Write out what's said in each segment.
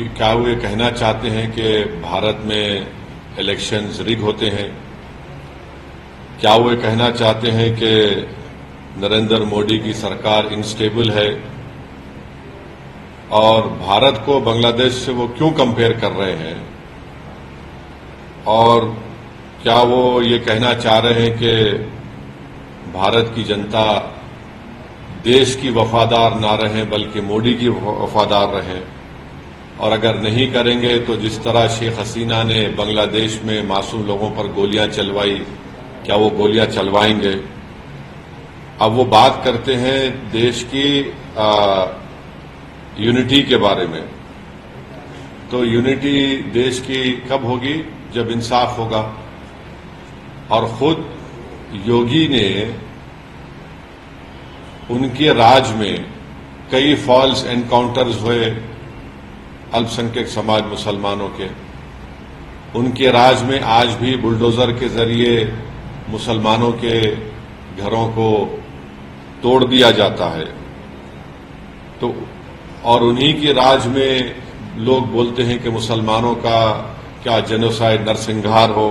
क्या वो ये कहना चाहते हैं कि भारत में इलेक्शंस रिग होते हैं? क्या वो ये कहना चाहते हैं कि नरेंद्र मोदी की सरकार इनस्टेबल है? और भारत को बांग्लादेश से वो क्यों कंपेयर कर रहे हैं? और क्या वो ये कहना चाह रहे हैं कि भारत की जनता देश की वफादार ना रहे बल्कि मोदी की वफादार रहे? और अगर नहीं करेंगे तो जिस तरह शेख हसीना ने बांग्लादेश में मासूम लोगों पर गोलियां चलवाई, क्या वो गोलियां चलवाएंगे? अब वो बात करते हैं देश की यूनिटी के बारे में। तो यूनिटी देश की कब होगी? जब इंसाफ होगा। और खुद योगी ने उनके राज में कई फॉल्स एनकाउंटर्स हुए अल्पसंख्यक समाज मुसलमानों के। उनके राज में आज भी बुलडोजर के जरिए मुसलमानों के घरों को तोड़ दिया जाता है। तो और उन्हीं के राज में लोग बोलते हैं कि मुसलमानों का क्या जेनोसाइड नरसंहार हो।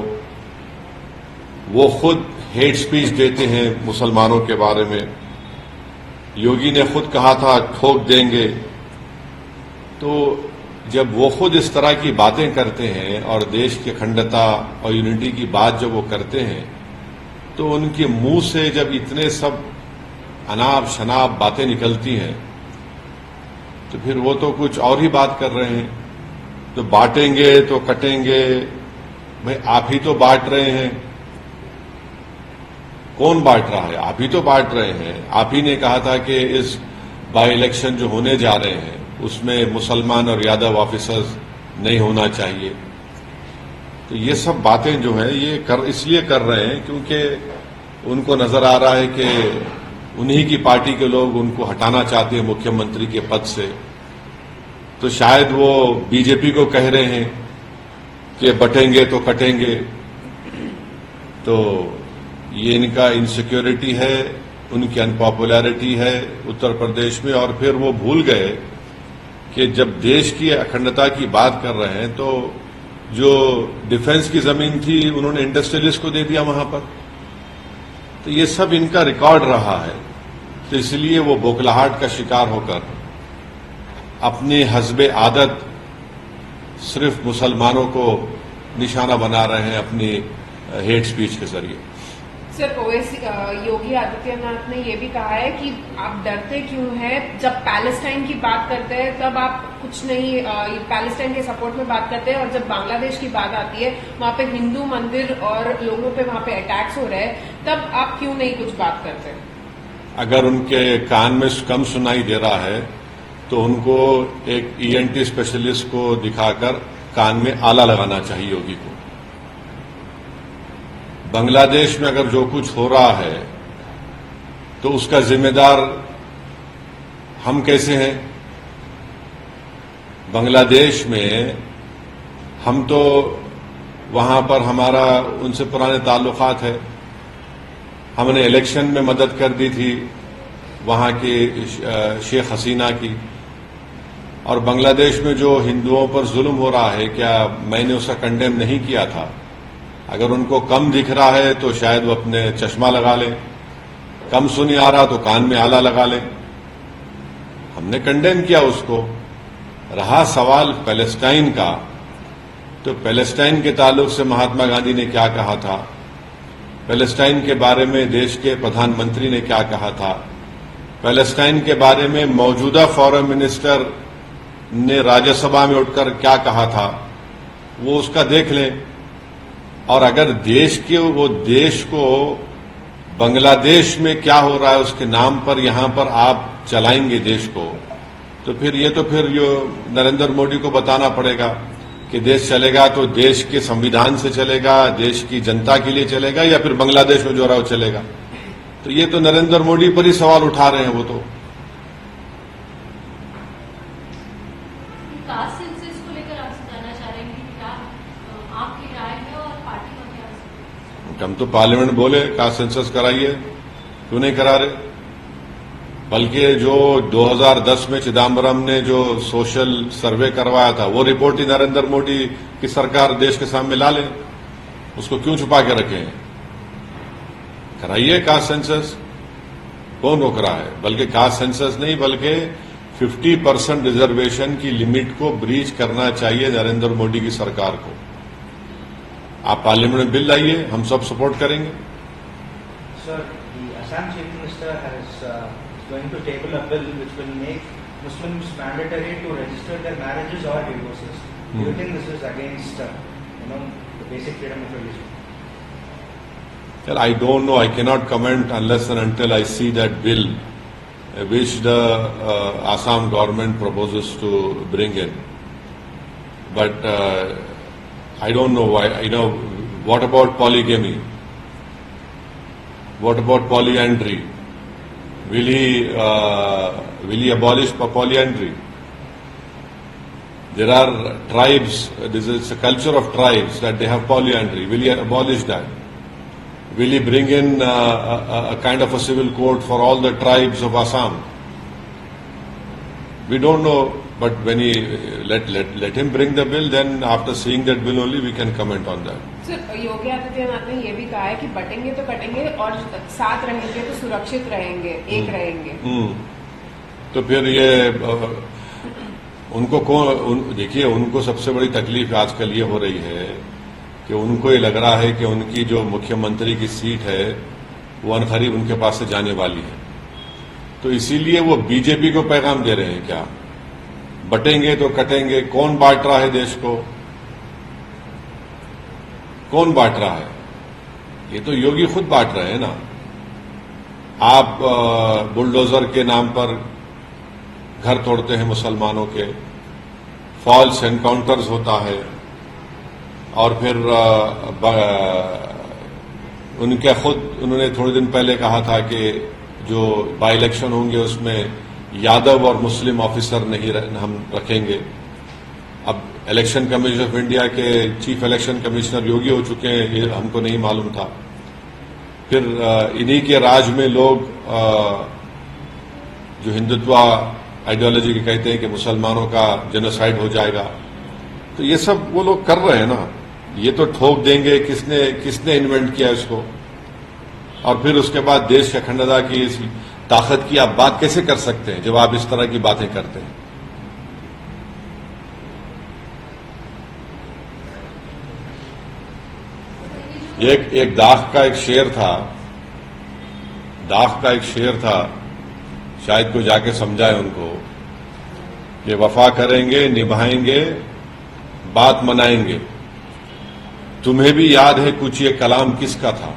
वो खुद हेट स्पीच देते हैं मुसलमानों के बारे में। योगी ने खुद कहा था ठोक देंगे। तो जब वो खुद इस तरह की बातें करते हैं और देश की अखंडता और यूनिटी की बात जब वो करते हैं, तो उनके मुंह से जब इतने सब अनाप शनाप बातें निकलती हैं, तो फिर वो तो कुछ और ही बात कर रहे हैं। तो बांटेंगे तो कटेंगे। भाई आप ही तो बांट रहे हैं। कौन बांट रहा है? आप ही तो बांट रहे हैं। आप ही ने कहा था कि इस बाई इलेक्शन जो होने जा रहे हैं उसमें मुसलमान और यादव ऑफिसर्स नहीं होना चाहिए। तो ये सब बातें जो हैं ये इसलिए कर रहे हैं क्योंकि उनको नजर आ रहा है कि उन्हीं की पार्टी के लोग उनको हटाना चाहते हैं मुख्यमंत्री के पद से। तो शायद वो बीजेपी को कह रहे हैं कि बटेंगे तो कटेंगे। तो ये इनका इनसिक्योरिटी है, उनकी अनपॉपुलैरिटी है उत्तर प्रदेश में। और फिर वो भूल गए कि जब देश की अखंडता की बात कर रहे हैं तो जो डिफेंस की जमीन थी उन्होंने इंडस्ट्रियलिस्ट को दे दिया वहां पर। तो ये सब इनका रिकॉर्ड रहा है। तो इसलिए वो बौखलाहट का शिकार होकर अपनी हस्बे आदत सिर्फ मुसलमानों को निशाना बना रहे हैं अपनी हेट स्पीच के जरिए। सर, ओवैसी योगी आदित्यनाथ ने यह भी कहा है कि आप डरते क्यों हैं? जब पैलेस्टाइन की बात करते हैं तब आप कुछ नहीं, पैलेस्टाइन के सपोर्ट में बात करते हैं, और जब बांग्लादेश की बात आती है वहां पे हिंदू मंदिर और लोगों पे वहां पे अटैक्स हो रहे हैं, तब आप क्यों नहीं कुछ बात करते? अगर उनके कान में कम सुनाई दे रहा है तो उनको एक ईएनटी स्पेशलिस्ट को दिखाकर कान में आला लगाना चाहिए योगी को। बांग्लादेश में अगर जो कुछ हो रहा है तो उसका जिम्मेदार हम कैसे हैं? बांग्लादेश में हम तो वहां पर हमारा उनसे पुराने ताल्लुकात है। हमने इलेक्शन में मदद कर दी थी वहां की शेख हसीना की। और बांग्लादेश में जो हिंदुओं पर जुल्म हो रहा है, क्या मैंने उसका कंडेम नहीं किया था? अगर उनको कम दिख रहा है तो शायद वो अपने चश्मा लगा लें, कम सुनी आ रहा तो कान में आला लगा लें। हमने कंडेम किया उसको। रहा सवाल पैलेस्टाइन का, तो पैलेस्टाइन के ताल्लुक से महात्मा गांधी ने क्या कहा था? पैलेस्टाइन के बारे में देश के प्रधानमंत्री ने क्या कहा था? पैलेस्टाइन के बारे में मौजूदा फॉरेन मिनिस्टर ने राज्यसभा में उठकर क्या कहा था? वो उसका देख लें। और अगर देश को बांग्लादेश में क्या हो रहा है उसके नाम पर यहां पर आप चलाएंगे देश को, तो फिर नरेंद्र मोदी को बताना पड़ेगा कि देश चलेगा तो देश के संविधान से चलेगा, देश की जनता के लिए चलेगा, या फिर बांग्लादेश में जो रहा वो चलेगा। तो ये तो नरेंद्र मोदी पर ही सवाल उठा रहे हैं वो तो। कास्ट सेंसस को लेकर आप जानना चाह रहे हैं कि क्या आपकी राय है और पार्टी का क्या? हम तो पार्लियामेंट बोले कास्ट सेंसस कराइए, क्यों नहीं करा रहे? बल्कि जो 2010 में चिदम्बरम ने जो सोशल सर्वे करवाया था वो रिपोर्ट ही नरेंद्र मोदी की सरकार देश के सामने ला ले। उसको क्यों छुपा के रखे हैं? कराइए कास्ट सेंसस। कौन रोक रहा है? बल्कि कास्ट सेंसस नहीं, बल्कि 50% रिजर्वेशन की लिमिट को ब्रीच करना चाहिए नरेंद्र मोदी की सरकार को। आप पार्लियामेंट में बिल लाइए, हम सब सपोर्ट करेंगे। Sir, the Assam Chief Minister is going to table a bill which will make Muslims mandatory to register their marriages or divorces. Do you think this is against, the basic freedom of religion? Well, I don't know. I cannot comment unless and until I see that bill which the Assam government proposes to bring in. But I don't know why. What about polygamy? What about polyandry? Will he abolish polyandry? There are tribes. This is a culture of tribes that they have polyandry. Will he abolish that? Will he bring in a kind of a civil code for all the tribes of Assam? We don't know. But when he let him bring the bill, then after seeing that bill only we can comment on that. Sir, Yogi Adityanath ने ये भी कहा है कि बटेंगे तो कटेंगे और साथ रहेंगे तो सुरक्षित रहेंगे, एक रहेंगे। तो फिर ये देखिए, उनको सबसे बड़ी तकलीफ आजकल ये हो रही है कि उनको ये लग रहा है कि उनकी जो मुख्यमंत्री की सीट है वो अनकरीब उनके पास से जाने वाली है। तो इसीलिए वो बीजेपी को पैगाम दे रहे हैं क्या? बटेंगे तो कटेंगे। कौन बांट रहा है देश को? कौन बांट रहा है? ये तो योगी खुद बांट रहे हैं ना। आप बुलडोजर के नाम पर घर तोड़ते हैं मुसलमानों के, फॉल्स एनकाउंटर्स होता है, और फिर उन्होंने थोड़े दिन पहले कहा था कि जो बाई इलेक्शन होंगे उसमें यादव और मुस्लिम ऑफिसर नहीं हम रखेंगे। अब इलेक्शन कमीशन ऑफ इंडिया के चीफ इलेक्शन कमिश्नर योगी हो चुके हैं, ये हमको नहीं मालूम था। फिर इन्हीं के राज में लोग जो हिंदुत्व आइडियोलॉजी के कहते हैं कि मुसलमानों का जेनोसाइड हो जाएगा, तो ये सब वो लोग कर रहे हैं ना। ये तो ठोक देंगे किसने इन्वेंट किया इसको, और फिर उसके बाद देश की अखंडता की इस ताकत की आप बात कैसे कर सकते हैं जब आप इस तरह की बातें करते हैं? एक दाख का एक शेर था, शायद को जाके समझाए उनको कि वफा करेंगे, निभाएंगे, बात मनाएंगे। तुम्हें भी याद है कुछ ये कलाम किसका था?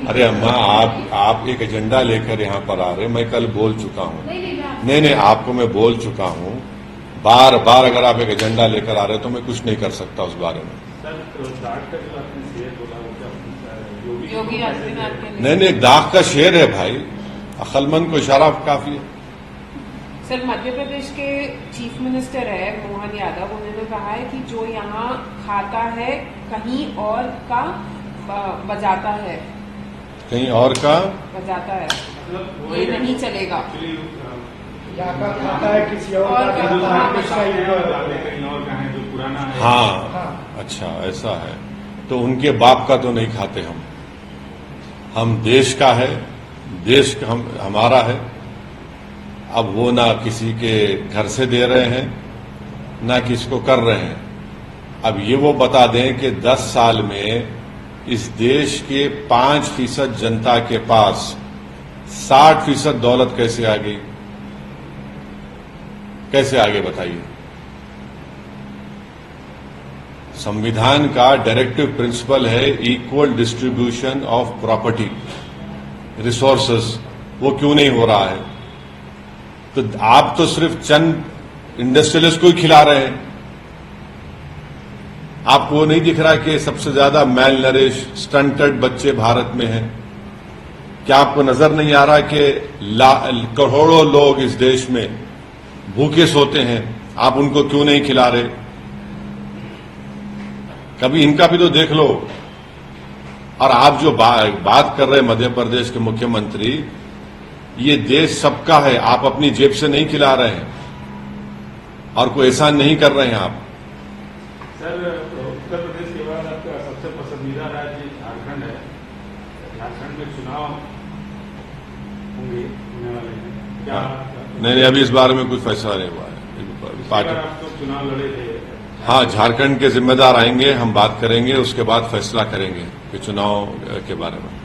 अरे अम्मा, आप एक एजेंडा लेकर यहां पर आ रहे। मैं कल बोल चुका हूं। नहीं, आपको मैं बोल चुका हूं। बार बार अगर आप एक एजेंडा लेकर आ रहे तो मैं कुछ नहीं कर सकता उस बारे में। योगी आदित्यनाथ के नहीं, दाग का शेर है भाई, अक्लमंद को इशारा काफी है। सर, मध्य प्रदेश के चीफ मिनिस्टर है मोहन यादव, उन्होंने कहा है कि जो यहाँ खाता है कहीं और का बजाता है, कहीं और का बजाता है, ये नहीं चलेगा। खाता है किसी और का हाँ, अच्छा ऐसा है। तो उनके बाप का तो नहीं खाते हम देश का है, देश हमारा है। अब वो ना किसी के घर से दे रहे हैं ना किसको कर रहे हैं। अब ये वो बता दें कि 10 साल में इस देश के 5% जनता के पास 60% दौलत कैसे आ गई? कैसे आगे बताइए? संविधान का डायरेक्टिव प्रिंसिपल है equal distribution of property resources, वो क्यों नहीं हो रहा है? तो आप तो सिर्फ चंद इंडस्ट्रियलिस्ट को ही खिला रहे हैं। आपको नहीं दिख रहा कि सबसे ज्यादा मेल नरिश स्टंटेड बच्चे भारत में हैं? क्या आपको नजर नहीं आ रहा कि करोड़ों लोग इस देश में भूखे सोते हैं? आप उनको क्यों नहीं खिला रहे? कभी इनका भी तो देख लो। और आप जो बात कर रहे हैं मध्य प्रदेश के मुख्यमंत्री, ये देश सबका है, आप अपनी जेब से नहीं खिला रहे हैं और कोई एहसान नहीं कर रहे हैं आप। सर, उत्तर प्रदेश के बाद आपका सबसे पसंदीदा राज्य झारखंड है। झारखंड में चुनाव होंगे, होने वाले हैं क्या? नहीं, अभी इस बारे में कुछ फैसला नहीं हुआ है पार्टी। आप तो चुनाव लड़े थे। हाँ, झारखंड के जिम्मेदार आएंगे, हम बात करेंगे, उसके बाद फैसला करेंगे कि चुनाव के बारे में।